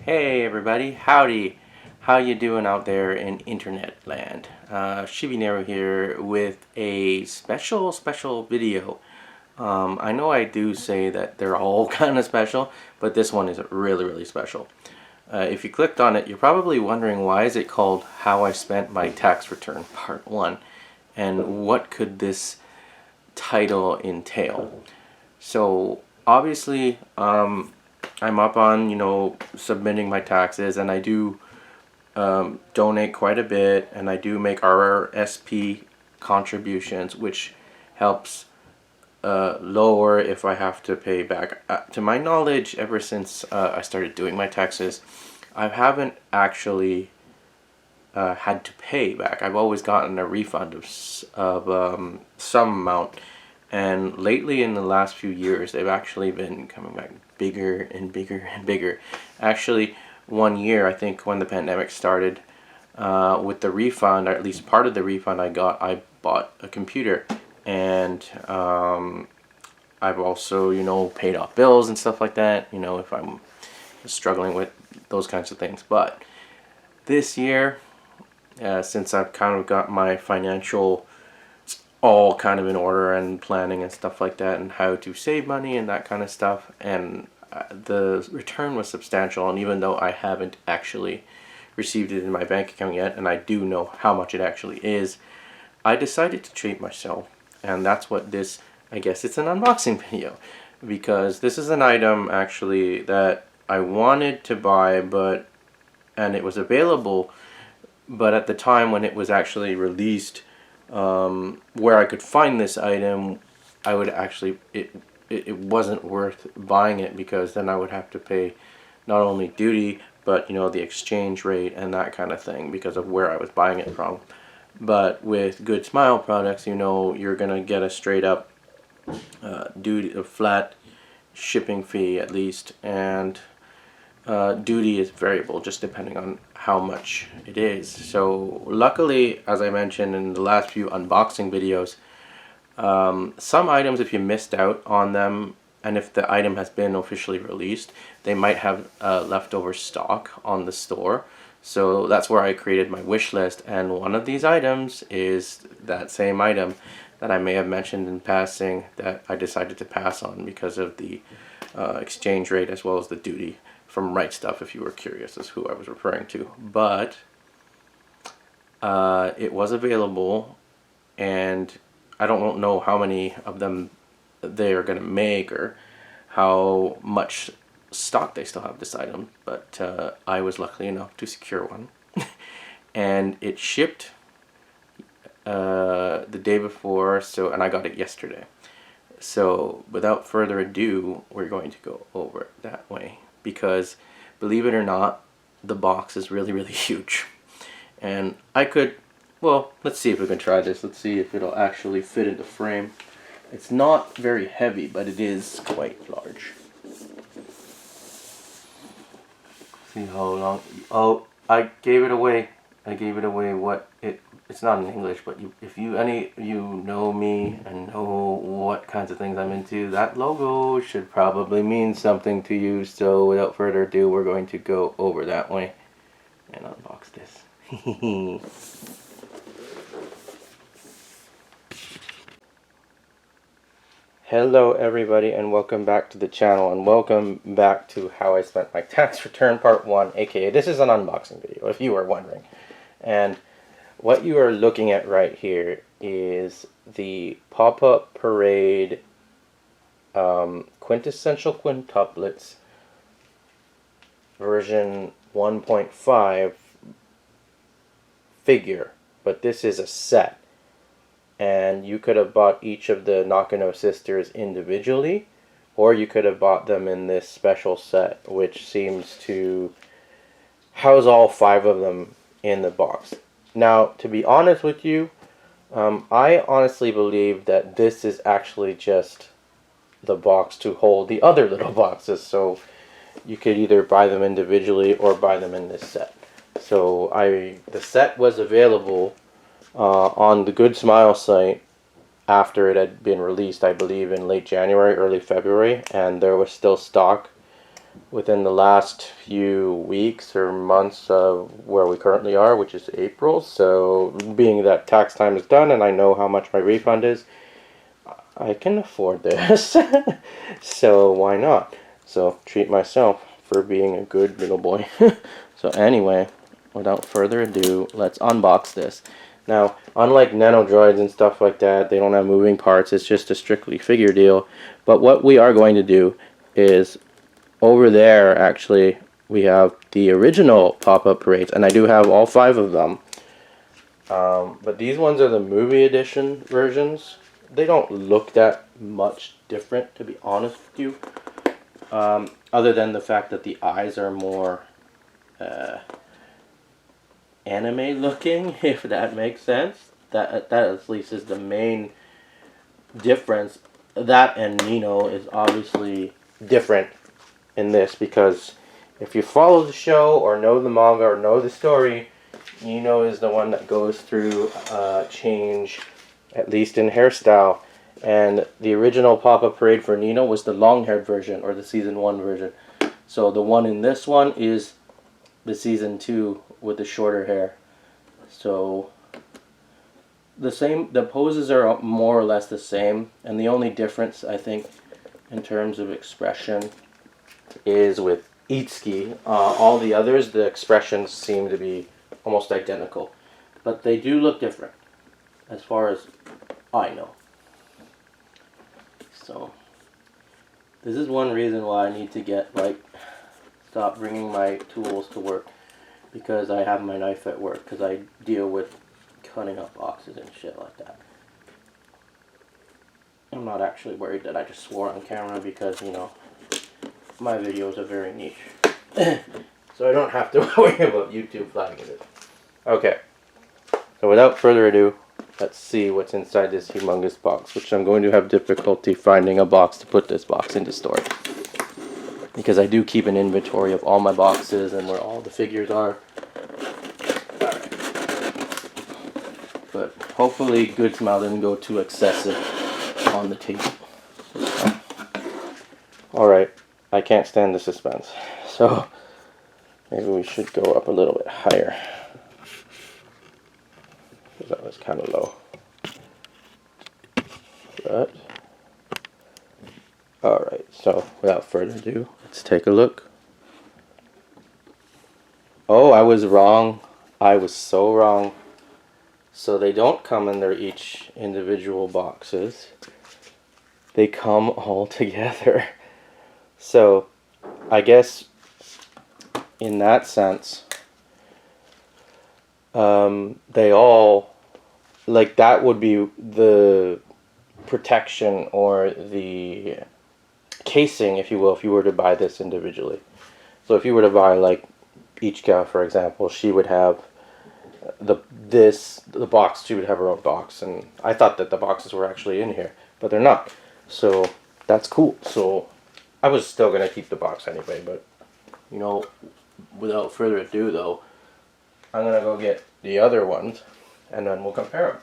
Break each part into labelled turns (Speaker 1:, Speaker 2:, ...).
Speaker 1: Hey everybody, howdy. How you doing out there in internet land? Shibinero here with a special video. I know I do say that they're all kind of special, but this one is really special. If you clicked on it, you're probably wondering why is it called How I Spent My Tax Return Part 1, and what could this title entail? So obviously, I'm up on, submitting my taxes, and I do donate quite a bit, and I do make RRSP contributions, which helps lower if I have to pay back. To my knowledge, ever since I started doing my taxes, I haven't actually had to pay back. I've always gotten a refund of some amount. And lately, in the last few years, they've actually been coming back bigger and bigger and bigger. Actually, one year, I think, when the pandemic started, with the refund, or at least part of the refund I got, I bought a computer. And I've also, paid off bills and stuff like that, if I'm struggling with those kinds of things. But this year, since I've kind of got my financial all kind of in order and planning and stuff like that, and how to save money and that kind of stuff, and the return was substantial. And even though I haven't actually received it in my bank account yet, and I do know how much it actually is, I decided to treat myself. And that's what this, I guess it's an unboxing video, because this is an item actually that I wanted to buy, and it was available, but at the time when it was actually released, where I could find this item, I would actually, it wasn't worth buying it, because then I would have to pay not only duty, but the exchange rate and that kind of thing, because of where I was buying it from. But with Good Smile products, you're gonna get a straight up duty, a flat shipping fee at least, and duty is variable just depending on how much it is. So luckily, as I mentioned in the last few unboxing videos, some items, if you missed out on them, and if the item has been officially released, they might have leftover stock on the store. So that's where I created my wish list, and one of these items is that same item that I may have mentioned in passing that I decided to pass on because of the exchange rate as well as the duty from Right Stuf, if you were curious as who I was referring to. But it was available, and I don't know how many of them they are going to make or how much stock they still have this item, but I was lucky enough to secure one. And it shipped the day before, and I got it yesterday. So without further ado, we're going to go over it that way, because believe it or not, the box is really huge. And well, let's see if we can try this. Let's see if it'll actually fit in the frame. It's not very heavy, but it is quite large. See how long? Oh, I gave it away. It's not in English, but if you know me and know what kinds of things I'm into, that logo should probably mean something to you. So without further ado, we're going to go over that way and unbox this. Hello everybody, and welcome back to the channel, and welcome back to How I Spent My Tax Return Part 1, aka this is an unboxing video, if you were wondering. And what you are looking at right here is the Pop-Up Parade Quintessential Quintuplets version 1.5 figure, but this is a set. And you could have bought each of the Nakano sisters individually, or you could have bought them in this special set, which seems to house all 5 of them in the box. Now, to be honest with you, I honestly believe that this is actually just the box to hold the other little boxes, so you could either buy them individually or buy them in this set. So the set was available on the Good Smile site after it had been released, I believe in late January, early February, and there was still stock within the last few weeks or months of where we currently are, which is April. So being that tax time is done and I know how much my refund is, I can afford this. So why not? So treat myself for being a good little boy. So anyway, without further ado, let's unbox this. Now, unlike nano droids and stuff like that, they don't have moving parts. It's just a strictly figure deal. But what we are going to do is, over there, actually, we have the original Pop-Up Parades, and I do have all 5 of them. But these ones are the movie edition versions. They don't look that much different, to be honest with you. Other than the fact that the eyes are more anime looking, if that makes sense. That at least is the main difference. That and Nino is obviously different in this, because if you follow the show or know the manga or know the story, Nino is the one that goes through change, at least in hairstyle. And the original Pop-Up Parade for Nino was the long-haired version, or the season 1 version. So the one in this one is the season 2 with the shorter hair. So the poses are more or less the same, and the only difference, I think, in terms of expression is with Itsuki. All the others, the expressions seem to be almost identical, but they do look different, as far as I know. So this is one reason why I need to stop bringing my tools to work, because I have my knife at work, because I deal with cutting up boxes and shit like that. I'm not actually worried that I just swore on camera, because, you know, my videos are very niche. So I don't have to worry about YouTube flagging it. Okay, so without further ado, let's see what's inside this humongous box, which I'm going to have difficulty finding a box to put this box into storage, because I do keep an inventory of all my boxes and where all the figures are. Alright. But hopefully Good Smile didn't go too excessive on the table. Alright, I can't stand the suspense, so maybe we should go up a little bit higher, because that was kind of low. But alright, so without further ado, let's take a look. Oh, I was wrong. I was so wrong. So they don't come in their each individual boxes. They come all together. So I guess in that sense, they all, like, that would be the protection or the casing, if you will, if you were to buy this individually. So if you were to buy, like, Ichika, for example, she would have the box. She would have her own box, and I thought that the boxes were actually in here, but they're not. So that's cool. So I was still gonna keep the box anyway, but, you know, without further ado, though, I'm gonna go get the other ones, and then we'll compare them.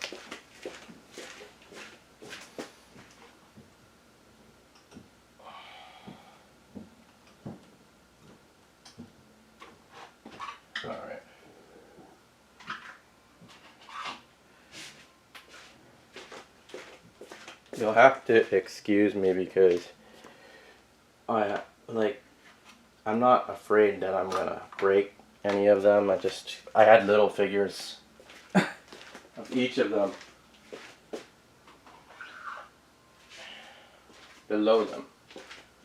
Speaker 1: Alright. You'll have to excuse me, because I'm not afraid that I'm gonna break any of them. I had little figures of each of them below them.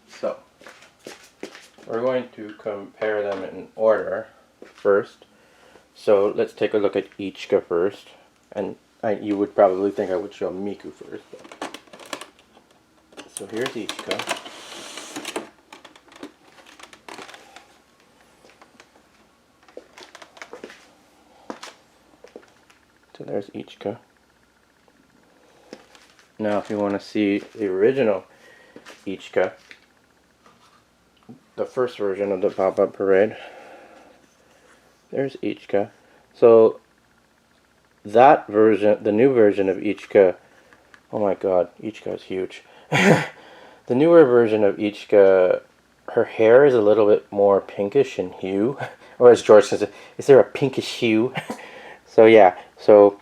Speaker 1: So we're going to compare them in order first. So let's take a look at Ichika first, and you would probably think I would show Miku first. So here's Ichika. So there's Ichika. Now if you want to see the original Ichika, the first version of the Pop-Up Parade, there's Ichika. So that version, the new version of Ichika, oh my god, Ichika is huge. The newer version of Ichika, her hair is a little bit more pinkish in hue, or as George says, is there a pinkish hue? So yeah, so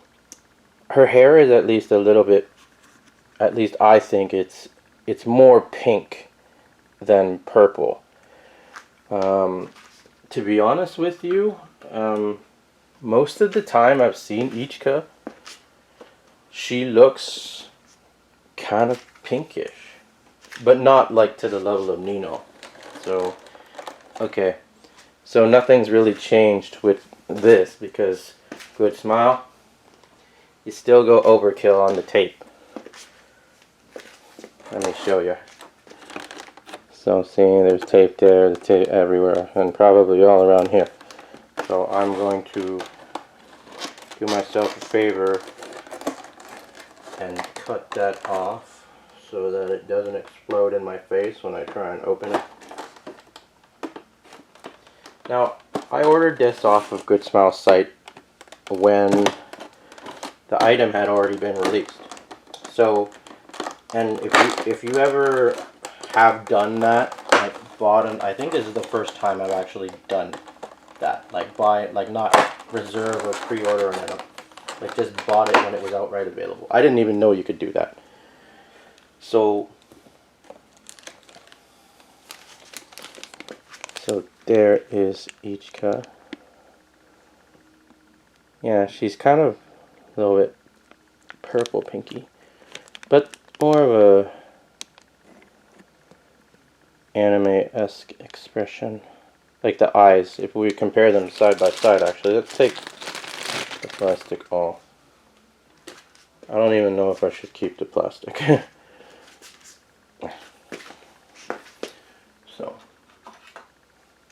Speaker 1: her hair is at least a little bit, at least I think it's more pink than purple. To be honest with you, most of the time I've seen Ichika, she looks kind of pinkish, but not like to the level of Nino. So, okay, so nothing's really changed with this because Good Smile, you still go overkill on the tape. Let me show you. So see, there's tape there, the tape everywhere, and probably all around here. So I'm going to do myself a favor and cut that off so that it doesn't explode in my face when I try and open it. Now, I ordered this off of Good Smile's site when the item had already been released. So, and if you ever have done that, like bought an, I think this is the first time I've actually done that, like buy, like not reserve or pre-order an item, like just bought it when it was outright available. I didn't even know you could do that. So there is Ichika. Yeah, she's kind of a little bit purple pinky, but more of a anime-esque expression. Like the eyes, if we compare them side by side, actually, let's take the plastic off. I don't even know if I should keep the plastic.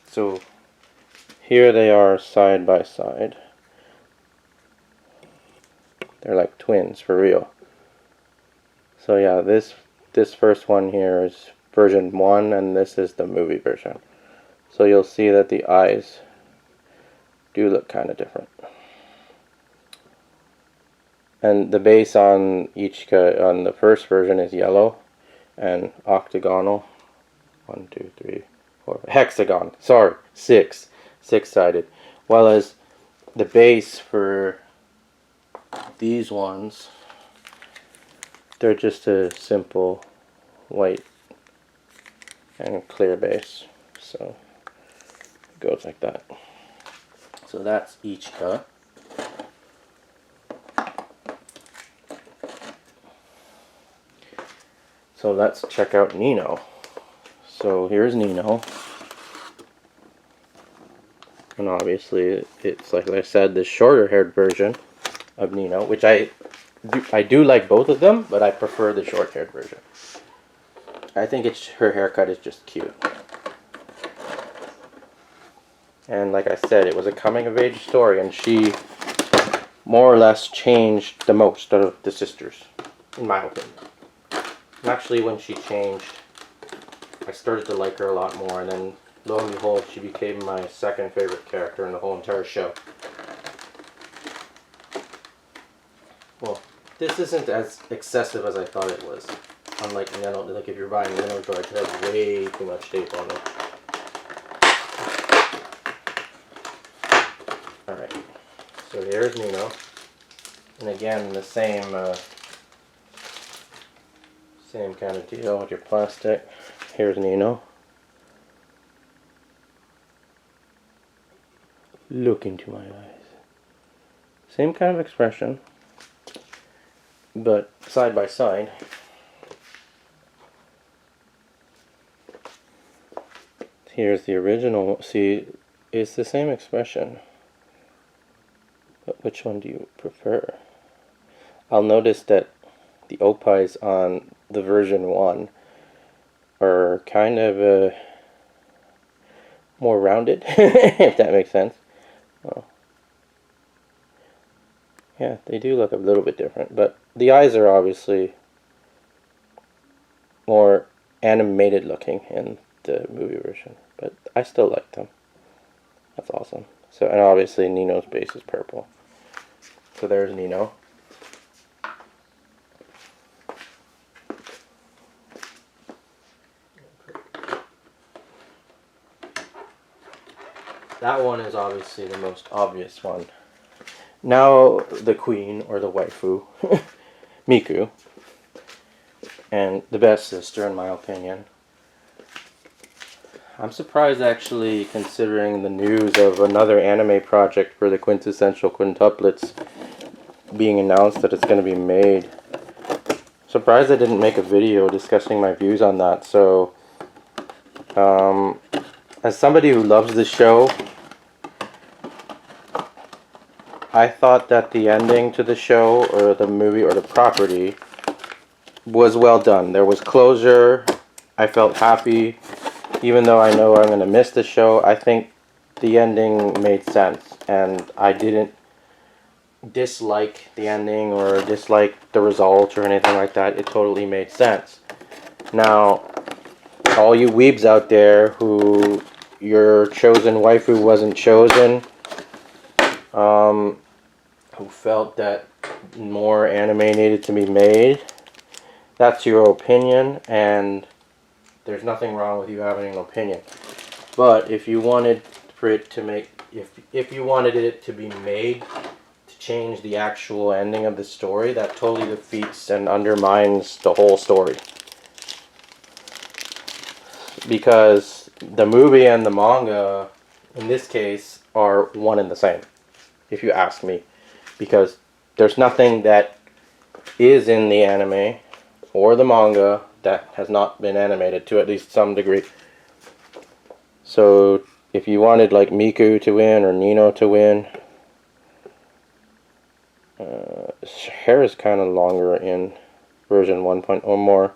Speaker 1: So here they are side by side. They're like twins for real. So yeah, this first one here is version 1 and this is the movie version. So you'll see that the eyes do look kind of different. And the base on Ichika on the first version is yellow and octagonal. 1, 2, 3, 4, hexagon. Sorry, six-sided. While as the base for these ones, they're just a simple white and clear base. So it goes like that. So that's Ichika. So let's check out Nino. So here's Nino. And obviously it's, like I said, the shorter haired version of Nino, which I do like both of them, but I prefer the short haired version. I think her haircut is just cute. And like I said, it was a coming of age story, and she more or less changed the most out of the sisters, in my opinion. And actually, when she changed, I started to like her a lot more, and then lo and behold, she became my second favorite character in the whole entire show. Well, this isn't as excessive as I thought it was. Unlike Nano, like if you're buying Nano Droids, it has way too much tape on it. Alright, so there's Nino. And again, the same kind of deal with your plastic. Here's Nino. Look into my eyes. Same kind of expression, but side by side. Here's the original. See, it's the same expression, but which one do you prefer? I'll notice that the opais on the version 1 are kind of more rounded, if that makes sense. Well, yeah, they do look a little bit different, but the eyes are obviously more animated looking in the movie version, but I still like them. That's awesome. So, and obviously Nino's base is purple. So there's Nino. That one is obviously the most obvious one. Now the queen, or the waifu, Miku, and the best sister in my opinion. I'm surprised actually, considering the news of another anime project for the quintessential quintuplets being announced that it's going to be made. Surprised I didn't make a video discussing my views on that. So, as somebody who loves the show, I thought that the ending to the show, or the movie, or the property, was well done. There was closure. I felt happy. Even though I know I'm going to miss the show, I think the ending made sense. And I didn't dislike the ending or dislike the result or anything like that. It totally made sense. Now, all you weebs out there who your chosen waifu wasn't chosen, who felt that more anime needed to be made, that's your opinion, and there's nothing wrong with you having an opinion. But if you wanted for it to make, if you wanted it to be made to change the actual ending of the story, that totally defeats and undermines the whole story. Because the movie and the manga, in this case, are one and the same, if you ask me. Because there's nothing that is in the anime or the manga that has not been animated to at least some degree. So if you wanted like Miku to win or Nino to win, hair is kind of longer in version 1.0,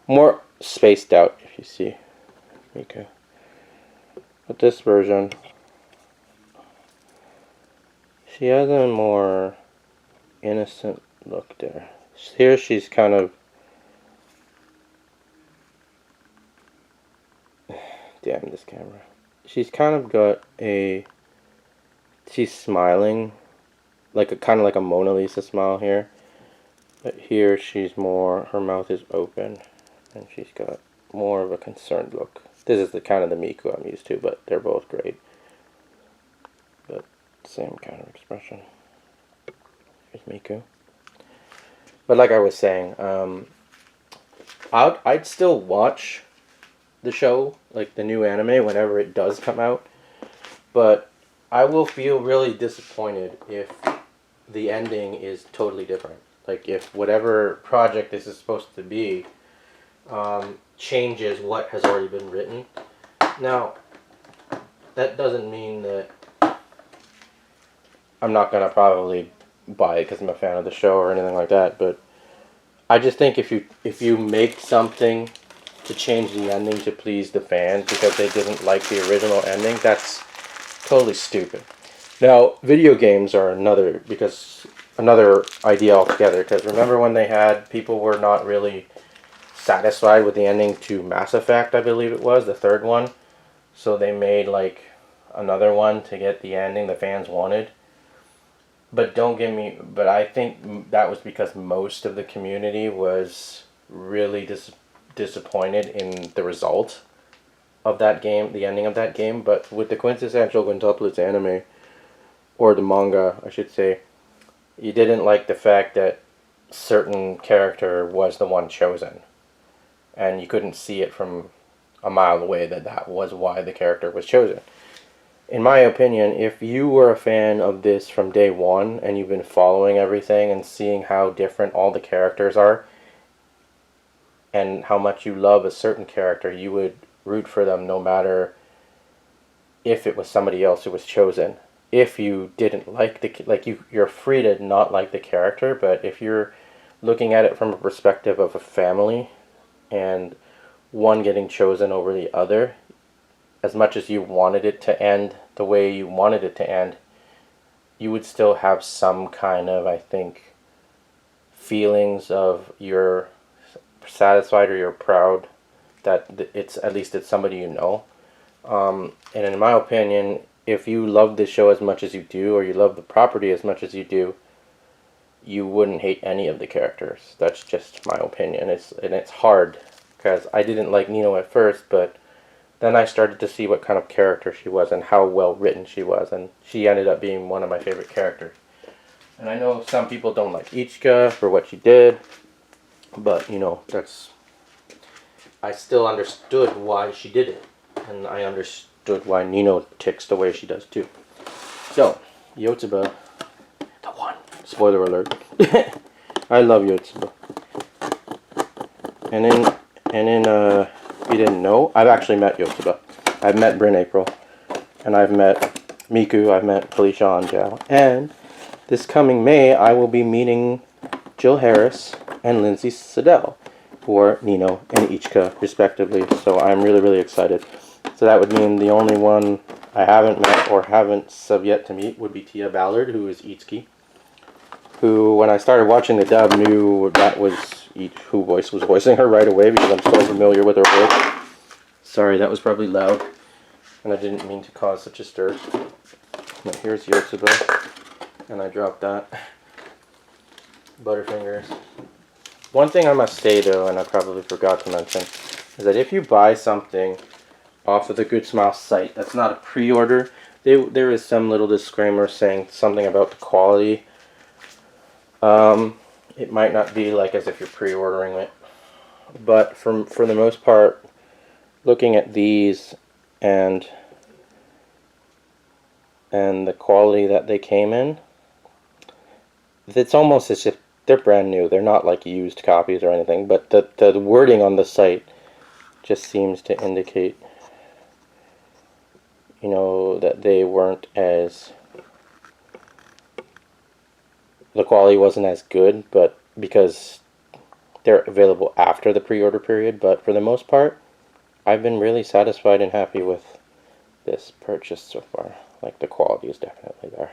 Speaker 1: more spaced out, if you see Miku. But this version, she has a more innocent look there. Here she's kind of, damn this camera. She's kind of got a, she's smiling, like a kind of like a Mona Lisa smile here. But here she's more, her mouth is open, and she's got more of a concerned look. This is the kind of the Miku I'm used to, but they're both great. But same kind of expression. Here's Miku. But like I was saying, I'd still watch the show, like the new anime, whenever it does come out. But I will feel really disappointed if the ending is totally different. Like if whatever project this is supposed to be changes what has already been written. Now, that doesn't mean that I'm not going to probably buy it because I'm a fan of the show or anything like that, but I just think if you make something to change the ending to please the fans because they didn't like the original ending, that's totally stupid. Now, video games are another idea altogether, because remember when they had, people were not really satisfied with the ending to Mass Effect, I believe it was, the third one. So they made like another one to get the ending the fans wanted. But but I think that was because most of the community was really disappointed in the result of that game, the ending of that game. But with the quintessential quintuplets anime, or the manga, I should say, you didn't like the fact that certain character was the one chosen. And you couldn't see it from a mile away that was why the character was chosen. In my opinion, if you were a fan of this from day one and you've been following everything and seeing how different all the characters are and how much you love a certain character, you would root for them no matter if it was somebody else who was chosen. If you didn't like you're free to not like the character, but if you're looking at it from a perspective of a family and one getting chosen over the other, as much as you wanted it to end the way you wanted it to end, you would still have some kind of, I think, feelings of you're satisfied or you're proud that it's at least it's somebody you know. And in my opinion, if you love this show as much as you do, or you love the property as much as you do, you wouldn't hate any of the characters. That's just my opinion. It's hard because I didn't like Nino at first, but then I started to see what kind of character she was and how well written she was, and she ended up being one of my favorite characters. And I know some people don't like Ichika for what she did, but you know, I still understood why she did it, and I understood why Nino ticks the way she does too. So, Yotsuba, the one. Spoiler alert. I love Yotsuba. And if you didn't know, I've actually met Yotsuba. I've met Bryn April, and I've met Miku, I've met Felicia Angel, and this coming May, I will be meeting Jill Harris and Lindsay Siddell for Nino and Ichika, respectively. So I'm really, really excited. So that would mean the only one I haven't met or haven't yet to meet would be Tia Ballard, who is Itsuki, who, when I started watching the dub, knew that was who was voicing her right away because I'm so familiar with her voice. Sorry, that was probably loud, and I didn't mean to cause such a stir. Now here's Yotsuba, and I dropped that. Butterfingers. One thing I must say though, and I probably forgot to mention, is that if you buy something off of the Good Smile site that's not a pre-order, there is some little disclaimer saying something about the quality. It might not be like as if you're pre-ordering it, but for the most part, looking at these and the quality that they came in, it's almost as if they're brand new. They're not like used copies or anything, but the wording on the site just seems to indicate, you know, that they weren't as, the quality wasn't as good, but because they're available after the pre-order period. But for the most part, I've been really satisfied and happy with this purchase so far. Like, the quality is definitely there.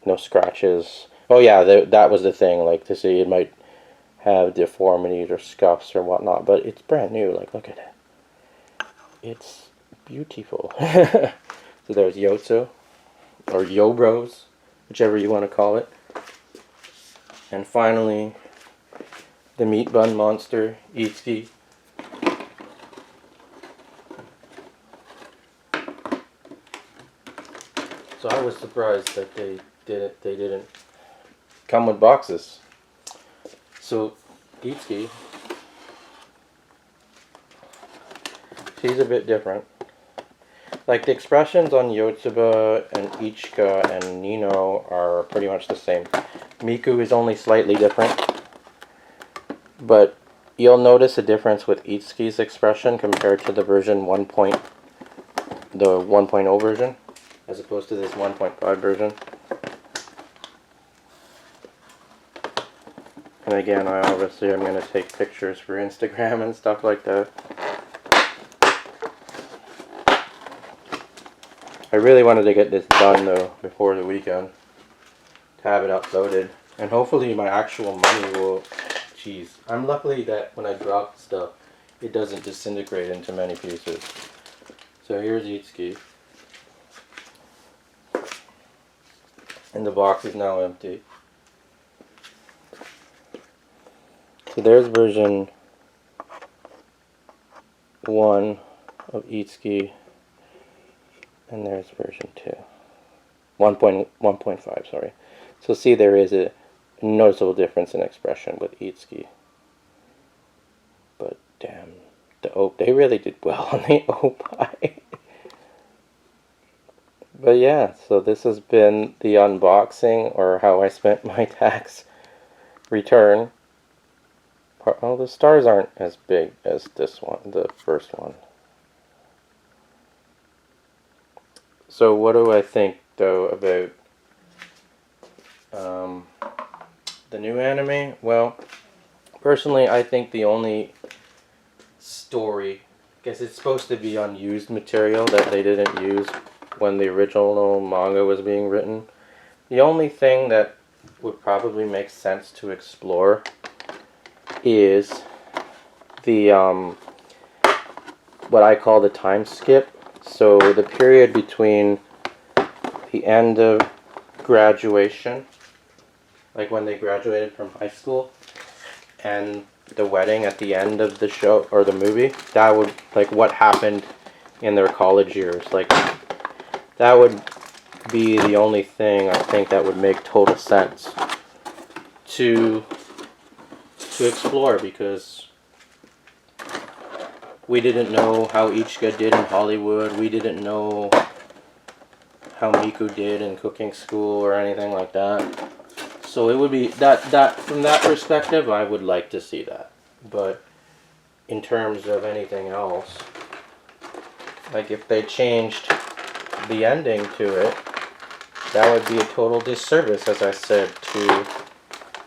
Speaker 1: No scratches. Oh yeah, that was the thing. Like, to see, it might have deformities or scuffs or whatnot, but it's brand new. Like, look at it. It's beautiful. So there's Yotsu, or Yobros, whichever you want to call it. And finally, the meat bun monster, Itsuki. So I was surprised that they didn't come with boxes. So Itsuki, she's a bit different. Like, the expressions on Yotsuba and Ichika and Nino are pretty much the same. Miku is only slightly different, but you'll notice a difference with Itsuki's expression compared to the version 1.0 version, as opposed to this 1.5 version. And again, I'm going to take pictures for Instagram and stuff like that. I really wanted to get this done though before the weekend to have it uploaded, and hopefully my actual money will. Jeez, I'm lucky that when I drop stuff, it doesn't disintegrate into many pieces. So here's Itsuki, and the box is now empty. So there's version 1 of Itsuki. And there's version 2. 1.5, sorry. So see, there is a noticeable difference in expression with Itsuki. But damn, they really did well on the Opie. But yeah, so this has been the unboxing, or how I spent my tax return. Oh, the stars aren't as big as this one, the first one. So what do I think, though, about the new anime? Well, personally, I think the only story, I guess it's supposed to be unused material that they didn't use when the original manga was being written. The only thing that would probably make sense to explore is the, what I call the time skip. So the period between the end of graduation, like when they graduated from high school, and the wedding at the end of the show or the movie, that would, like, what happened in their college years. Like, that would be the only thing I think that would make total sense to explore, because we didn't know how Ichika did in Hollywood. We didn't know how Miku did in cooking school or anything like that. So it would be that from that perspective, I would like to see that. But in terms of anything else, like if they changed the ending to it, that would be a total disservice, as I said, to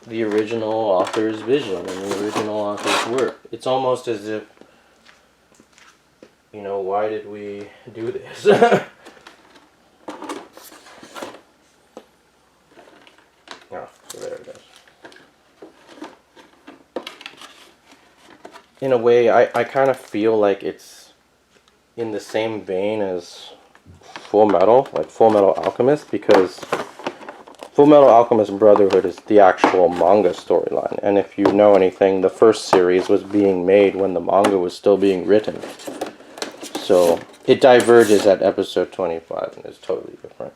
Speaker 1: the original author's vision and the original author's work. It's almost as if, you know, why did we do this? Oh, so there it is. In a way, I kind of feel like it's in the same vein as Full Metal, like Full Metal Alchemist, because Full Metal Alchemist Brotherhood is the actual manga storyline. And if you know anything, the first series was being made when the manga was still being written. So it diverges at episode 25 and is totally different.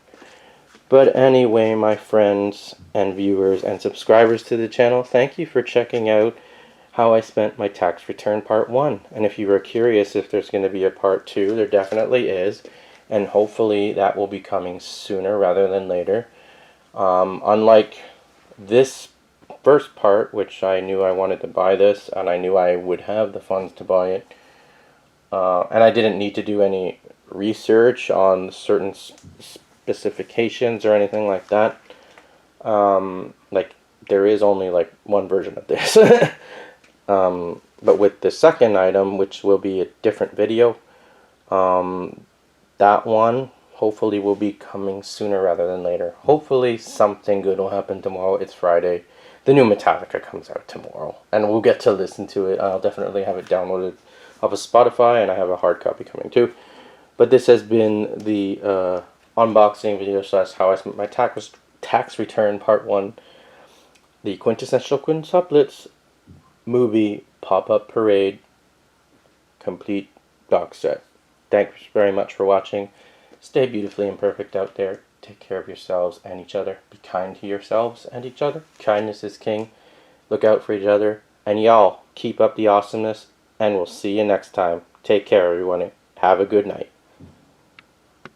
Speaker 1: But anyway, my friends and viewers and subscribers to the channel, thank you for checking out how I spent my tax return part 1. And if you were curious if there's going to be a part 2, there definitely is. And hopefully that will be coming sooner rather than later. Unlike this first part, which I knew I wanted to buy this, and I knew I would have the funds to buy it. And I didn't need to do any research on certain specifications or anything like that. Like, there is only like one version of this. But with the second item, which will be a different video, that one hopefully will be coming sooner rather than later. Hopefully something good will happen tomorrow. It's Friday. The new Metallica comes out tomorrow, and we'll get to listen to it. I'll definitely have it downloaded off of Spotify, and I have a hard copy coming too. But this has been the unboxing video / how I spent my tax return part 1, the quintessential quintuplets movie pop-up parade complete box set. Thanks very much for watching. Stay beautifully imperfect out there. Take care of yourselves and each other. Be kind to yourselves and each other. Kindness is king. Look out for each other. And y'all, keep up the awesomeness. And we'll see you next time. Take care, everyone. Have a good night.